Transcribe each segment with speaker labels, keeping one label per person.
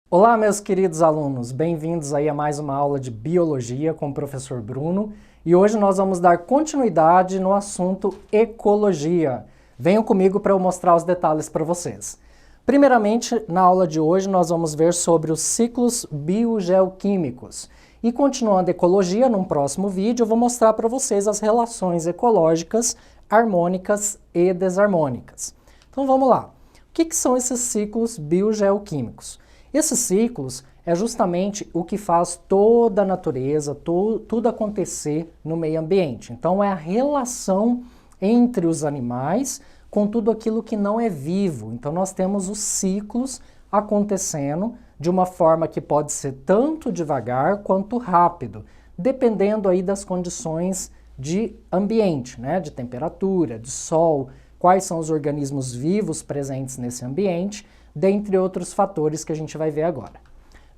Speaker 1: Olá, meus queridos alunos, bem-vindos aí a mais uma aula de Biologia com o professor Bruno. E hoje nós vamos dar continuidade no assunto Ecologia. Venham comigo para eu mostrar os detalhes para vocês. Primeiramente, na aula de hoje nós vamos ver sobre os ciclos biogeoquímicos. E continuando a Ecologia, num próximo vídeo eu vou mostrar para vocês as relações ecológicas, harmônicas e desarmônicas. Então vamos lá. O que são esses ciclos biogeoquímicos? Esses ciclos é justamente o que faz toda a natureza, tudo acontecer no meio ambiente. Então é a relação entre os animais com tudo aquilo que não é vivo. Então nós temos os ciclos acontecendo de uma forma que pode ser tanto devagar quanto rápido, dependendo aí das condições de ambiente, né? De temperatura, de sol, quais são os organismos vivos presentes nesse ambiente, dentre outros fatores que a gente vai ver agora.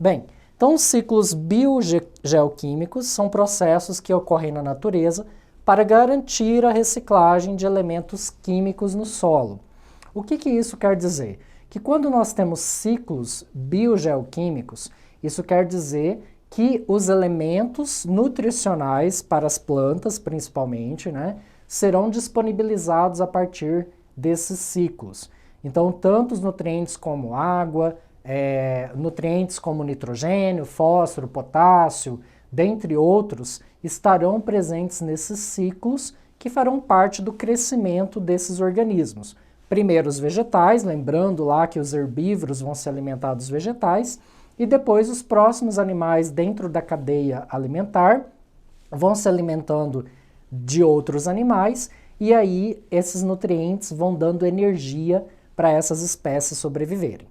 Speaker 1: Bem, então os ciclos biogeoquímicos são processos que ocorrem na natureza para garantir a reciclagem de elementos químicos no solo. O que isso quer dizer? Que quando nós temos ciclos biogeoquímicos, isso quer dizer que os elementos nutricionais para as plantas, principalmente, né, serão disponibilizados a partir desses ciclos. Então, tanto os nutrientes como água, nutrientes como nitrogênio, fósforo, potássio, dentre outros, estarão presentes nesses ciclos que farão parte do crescimento desses organismos. Primeiro os vegetais, lembrando lá que os herbívoros vão se alimentar dos vegetais, e depois os próximos animais dentro da cadeia alimentar vão se alimentando de outros animais, e aí esses nutrientes vão dando energia para essas espécies sobreviverem.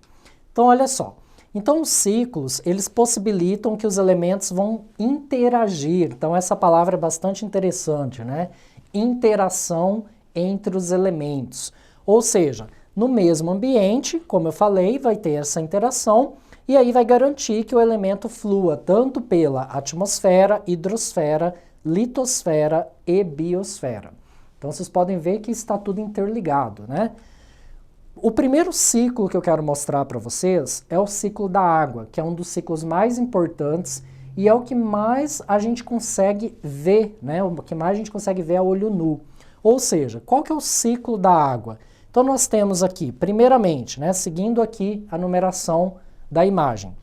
Speaker 1: Então, olha só. Então, os ciclos, eles possibilitam que os elementos vão interagir. Então, essa palavra é bastante interessante, né? Interação entre os elementos. Ou seja, no mesmo ambiente, como eu falei, vai ter essa interação e aí vai garantir que o elemento flua tanto pela atmosfera, hidrosfera, litosfera e biosfera. Então, vocês podem ver que está tudo interligado, né? O primeiro ciclo que eu quero mostrar para vocês é o ciclo da água, que é um dos ciclos mais importantes e é o que mais a gente consegue ver, né? O que mais a gente consegue ver a olho nu. Ou seja, qual que é o ciclo da água? Então nós temos aqui, primeiramente, né, seguindo aqui a numeração da imagem,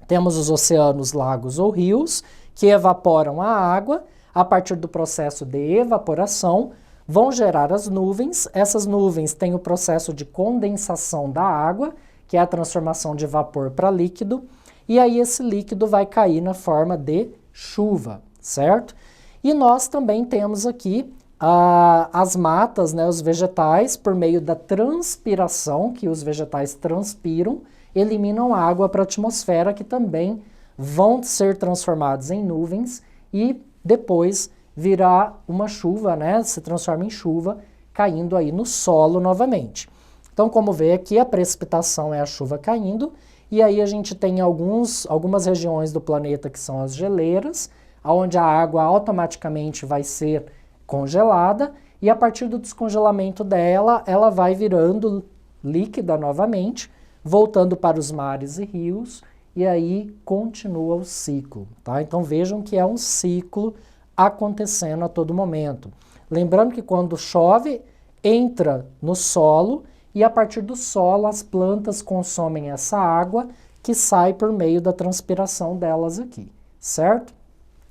Speaker 1: temos os oceanos, lagos ou rios que evaporam a água a partir do processo de evaporação. Vão gerar as nuvens, essas nuvens têm o processo de condensação da água, que é a transformação de vapor para líquido, e aí esse líquido vai cair na forma de chuva, certo? E nós também temos aqui as matas, né, os vegetais, por meio da transpiração, que os vegetais transpiram, eliminam água para a atmosfera, que também vão ser transformados em nuvens e depois virá uma chuva, né? Se transforma em chuva, caindo aí no solo novamente. Então, como vê aqui, a precipitação é a chuva caindo, e aí a gente tem algumas regiões do planeta que são as geleiras, onde a água automaticamente vai ser congelada, e a partir do descongelamento dela, ela vai virando líquida novamente, voltando para os mares e rios, e aí continua o ciclo, tá? Então vejam que é um ciclo acontecendo a todo momento. Lembrando que quando chove, entra no solo e a partir do solo as plantas consomem essa água que sai por meio da transpiração delas aqui, certo?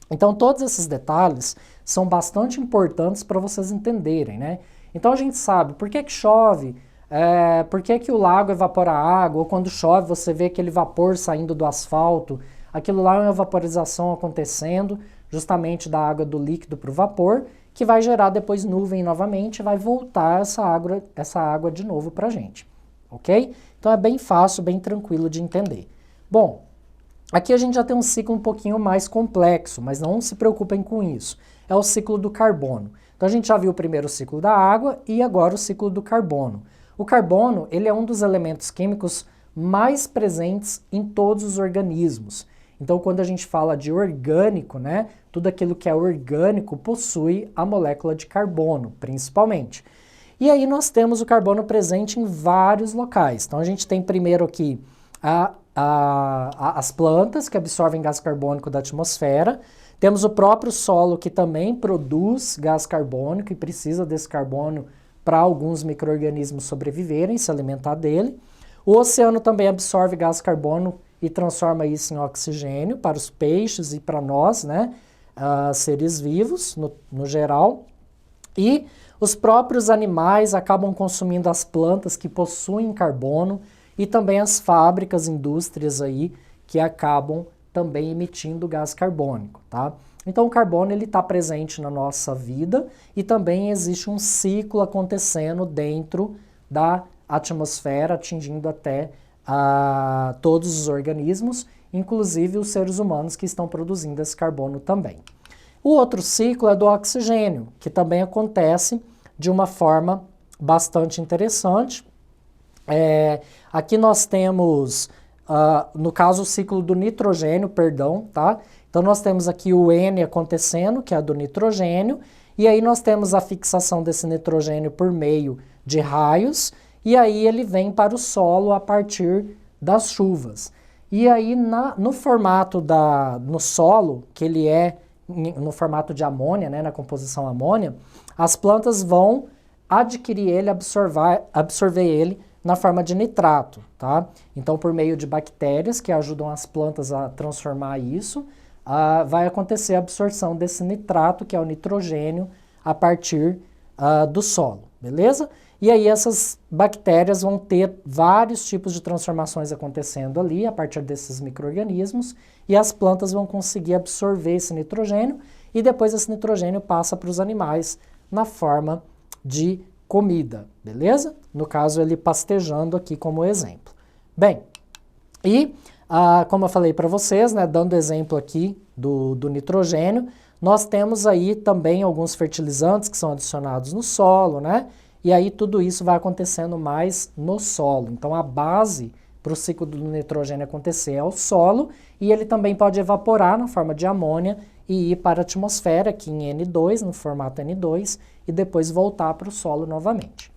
Speaker 1: Então todos esses detalhes são bastante importantes para vocês entenderem, né? Então a gente sabe por que chove, por que o lago evapora água, ou quando chove você vê aquele vapor saindo do asfalto, aquilo lá é uma vaporização acontecendo, justamente da água do líquido para o vapor, que vai gerar depois nuvem novamente e vai voltar essa água de novo para a gente, ok? Então é bem fácil, bem tranquilo de entender. Bom, aqui a gente já tem um ciclo um pouquinho mais complexo, mas não se preocupem com isso. É o ciclo do carbono. Então a gente já viu o primeiro ciclo da água e agora o ciclo do carbono. O carbono, ele é um dos elementos químicos mais presentes em todos os organismos. Então, quando a gente fala de orgânico, né, tudo aquilo que é orgânico possui a molécula de carbono, principalmente. E aí nós temos o carbono presente em vários locais. Então, a gente tem primeiro aqui as plantas que absorvem gás carbônico da atmosfera. Temos o próprio solo que também produz gás carbônico e precisa desse carbono para alguns micro-organismos sobreviverem, se alimentar dele. O oceano também absorve gás carbono e transforma isso em oxigênio para os peixes e para nós, né, seres vivos no geral. E os próprios animais acabam consumindo as plantas que possuem carbono e também as fábricas, indústrias aí que acabam também emitindo gás carbônico, tá? Então o carbono ele está presente na nossa vida e também existe um ciclo acontecendo dentro da atmosfera, atingindo até todos os organismos, inclusive os seres humanos que estão produzindo esse carbono também. O outro ciclo é do oxigênio, que também acontece de uma forma bastante interessante. Aqui nós temos, no caso, o ciclo do nitrogênio, perdão, tá? Então nós temos aqui o N acontecendo, que é a do nitrogênio, e aí nós temos a fixação desse nitrogênio por meio de raios, e aí ele vem para o solo a partir das chuvas. E aí no formato no solo, que ele é no formato de amônia, né, na composição amônia, as plantas vão adquirir ele, absorver ele na forma de nitrato, tá? Então, por meio de bactérias que ajudam as plantas a transformar isso, vai acontecer a absorção desse nitrato, que é o nitrogênio, a partir do solo, beleza? E aí essas bactérias vão ter vários tipos de transformações acontecendo ali, a partir desses micro-organismos, e as plantas vão conseguir absorver esse nitrogênio, e depois esse nitrogênio passa para os animais na forma de comida, beleza? No caso, ele pastejando aqui como exemplo. Bem, e como eu falei para vocês, né, dando exemplo aqui do nitrogênio, nós temos aí também alguns fertilizantes que são adicionados no solo, né? E aí tudo isso vai acontecendo mais no solo. Então a base para o ciclo do nitrogênio acontecer é o solo, e ele também pode evaporar na forma de amônia e ir para a atmosfera, aqui em N2, no formato N2, e depois voltar para o solo novamente.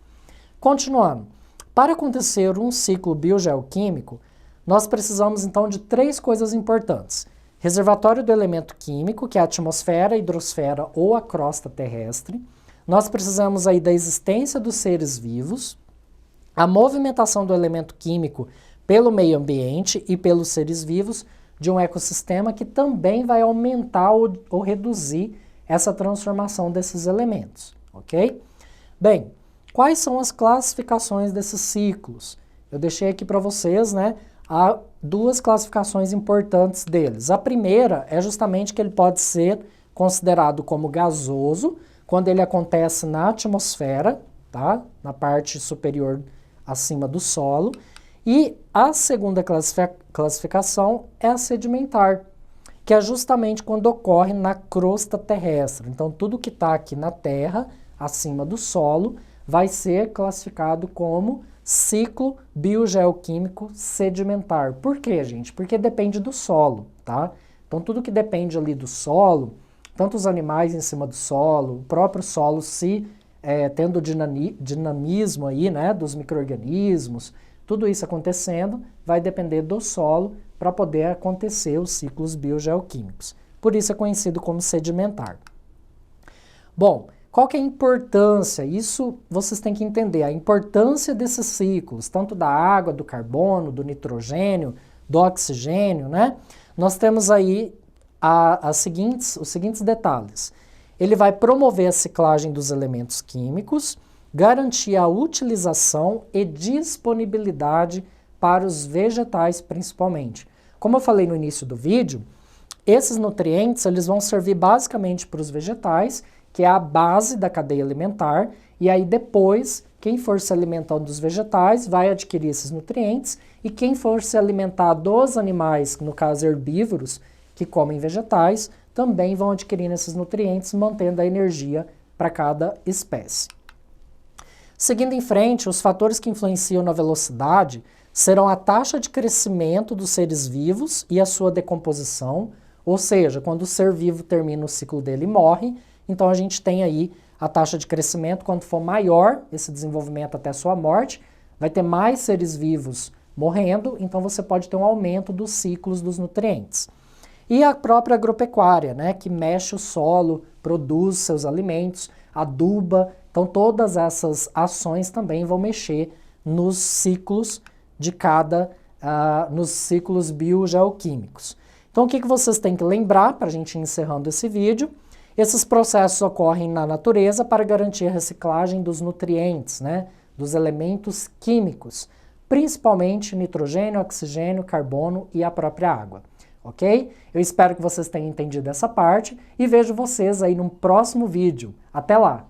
Speaker 1: Continuando, para acontecer um ciclo biogeoquímico, nós precisamos então de 3 coisas importantes. Reservatório do elemento químico, que é a atmosfera, a hidrosfera ou a crosta terrestre. Nós precisamos aí da existência dos seres vivos, a movimentação do elemento químico pelo meio ambiente e pelos seres vivos de um ecossistema que também vai aumentar ou reduzir essa transformação desses elementos, ok? Bem, quais são as classificações desses ciclos? Eu deixei aqui para vocês, né, há 2 classificações importantes deles. A primeira é justamente que ele pode ser considerado como gasoso, quando ele acontece na atmosfera, tá? Na parte superior acima do solo. E a segunda classificação é a sedimentar, que é justamente quando ocorre na crosta terrestre. Então, tudo que está aqui na terra, acima do solo, vai ser classificado como ciclo biogeoquímico sedimentar. Por quê, gente? Porque depende do solo, tá? Então, tudo que depende ali do solo, tanto os animais em cima do solo, o próprio solo tendo dinamismo aí, né, dos micro-organismos, tudo isso acontecendo, vai depender do solo para poder acontecer os ciclos biogeoquímicos. Por isso é conhecido como sedimentar. Bom, qual que é a importância? Isso vocês têm que entender, a importância desses ciclos, tanto da água, do carbono, do nitrogênio, do oxigênio, né? Nós temos aí os seguintes detalhes. Ele vai promover a ciclagem dos elementos químicos, garantir a utilização e disponibilidade para os vegetais principalmente. Como eu falei no início do vídeo, esses nutrientes eles vão servir basicamente para os vegetais, que é a base da cadeia alimentar, e aí depois, quem for se alimentando dos vegetais vai adquirir esses nutrientes, e quem for se alimentar dos animais, no caso herbívoros, que comem vegetais, também vão adquirindo esses nutrientes, mantendo a energia para cada espécie. Seguindo em frente, os fatores que influenciam na velocidade serão a taxa de crescimento dos seres vivos e a sua decomposição, ou seja, quando o ser vivo termina o ciclo dele e morre, então a gente tem aí a taxa de crescimento, quanto for maior esse desenvolvimento até a sua morte, vai ter mais seres vivos morrendo, então você pode ter um aumento dos ciclos dos nutrientes. E a própria agropecuária, né, que mexe o solo, produz seus alimentos, aduba, então todas essas ações também vão mexer nos ciclos de nos ciclos biogeoquímicos. Então o que vocês têm que lembrar, para a gente ir encerrando esse vídeo, esses processos ocorrem na natureza para garantir a reciclagem dos nutrientes, né, dos elementos químicos, principalmente nitrogênio, oxigênio, carbono e a própria água. Ok? Eu espero que vocês tenham entendido essa parte e vejo vocês aí num próximo vídeo. Até lá!